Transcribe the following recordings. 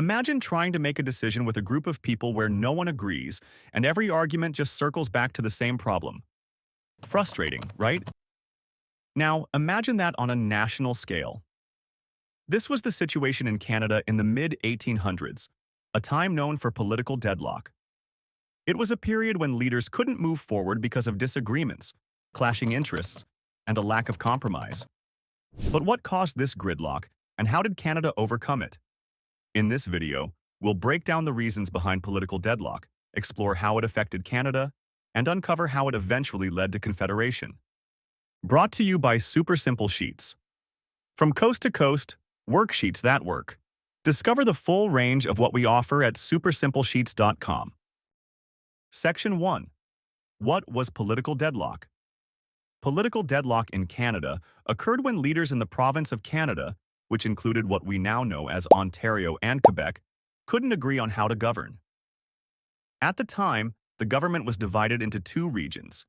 Imagine trying to make a decision with a group of people where no one agrees, and every argument just circles back to the same problem. Frustrating, right? Now, imagine that on a national scale. This was the situation in Canada in the mid-1800s, a time known for political deadlock. It was a period when leaders couldn't move forward because of disagreements, clashing interests, and a lack of compromise. But what caused this gridlock, and how did Canada overcome it? In this video, we'll break down the reasons behind political deadlock, explore how it affected Canada, and uncover how it eventually led to Confederation. Brought to you by Super Simple Sheets. From coast to coast, worksheets that work. Discover the full range of what we offer at supersimplesheets.com. Section 1. What was political deadlock? Political deadlock in Canada occurred when leaders in the province of Canada, which included what we now know as Ontario and Quebec, couldn't agree on how to govern. At the time, the government was divided into two regions: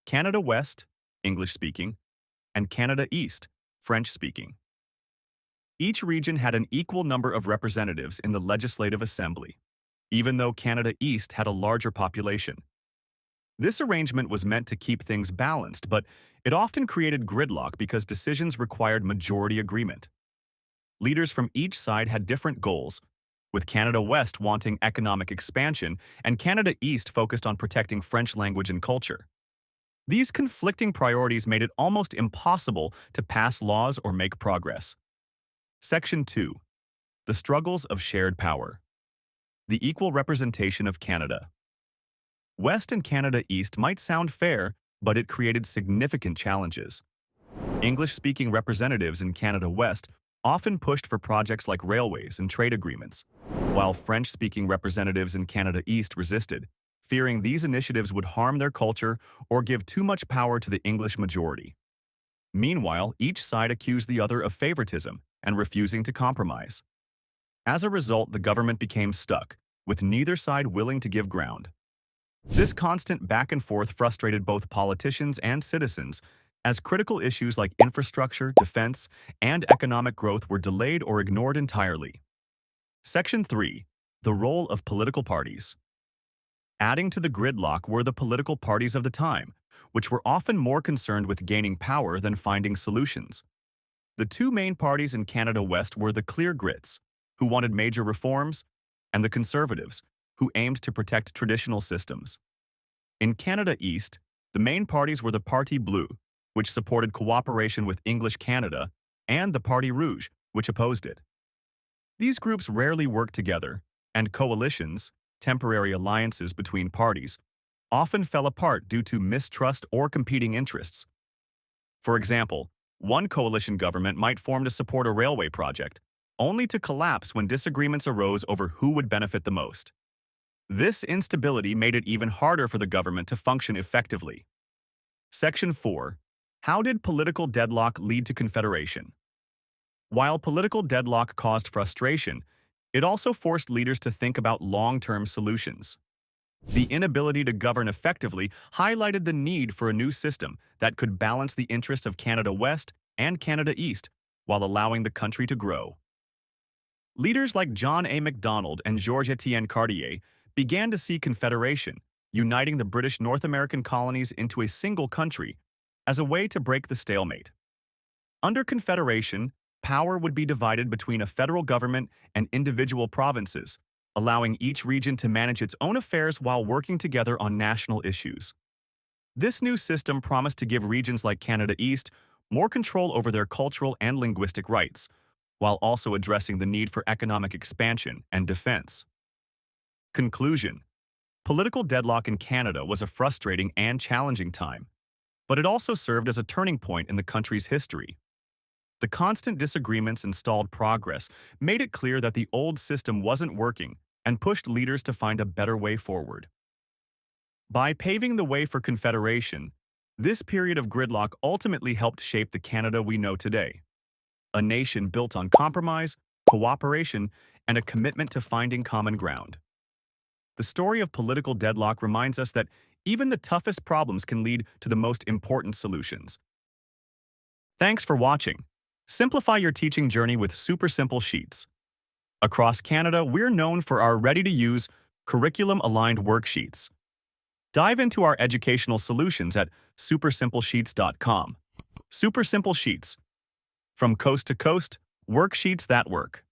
Canada West, English-speaking, and Canada East, French-speaking. Each region had an equal number of representatives in the Legislative Assembly, even though Canada East had a larger population. This arrangement was meant to keep things balanced, but it often created gridlock because decisions required majority agreement. Leaders from each side had different goals, with Canada West wanting economic expansion and Canada East focused on protecting French language and culture. These conflicting priorities made it almost impossible to pass laws or make progress. Section 2. The struggles of shared power. The equal representation of Canada. West and Canada East might sound fair, but it created significant challenges. English-speaking representatives in Canada West often pushed for projects like railways and trade agreements, while French-speaking representatives in Canada East resisted, fearing these initiatives would harm their culture or give too much power to the English majority. Meanwhile, each side accused the other of favoritism and refusing to compromise. As a result, the government became stuck, with neither side willing to give ground. This constant back and forth frustrated both politicians and citizens, as critical issues like infrastructure, defense, and economic growth were delayed or ignored entirely. Section 3. The role of political parties. Adding to the gridlock were the political parties of the time, which were often more concerned with gaining power than finding solutions. The two main parties in Canada West were the Clear Grits, who wanted major reforms, and the Conservatives, who aimed to protect traditional systems. In Canada East, the main parties were the Parti Bleu, which supported cooperation with English Canada, and the Parti Rouge, which opposed it. These groups rarely worked together, and coalitions, temporary alliances between parties, often fell apart due to mistrust or competing interests. For example, one coalition government might form to support a railway project, only to collapse when disagreements arose over who would benefit the most. This instability made it even harder for the government to function effectively. Section 4. How did political deadlock lead to Confederation? While political deadlock caused frustration, it also forced leaders to think about long-term solutions. The inability to govern effectively highlighted the need for a new system that could balance the interests of Canada West and Canada East while allowing the country to grow. Leaders like John A. Macdonald and George-Étienne began to see Confederation, uniting the British North American colonies into a single country, as a way to break the stalemate. Under Confederation, power would be divided between a federal government and individual provinces, allowing each region to manage its own affairs while working together on national issues. This new system promised to give regions like Canada East more control over their cultural and linguistic rights, while also addressing the need for economic expansion and defense. Conclusion. Political deadlock in Canada was a frustrating and challenging time, but it also served as a turning point in the country's history. The constant disagreements and stalled progress made it clear that the old system wasn't working and pushed leaders to find a better way forward. By paving the way for Confederation, this period of gridlock ultimately helped shape the Canada we know today, a nation built on compromise, cooperation, and a commitment to finding common ground. The story of political deadlock reminds us that even the toughest problems can lead to the most important solutions. Thanks for watching. Simplify your teaching journey with super simple sheets. Across Canada, we're known for our ready-to-use, curriculum-aligned worksheets. Dive into our educational solutions at supersimplesheets.com. Super Simple Sheets. From coast to coast, worksheets that work.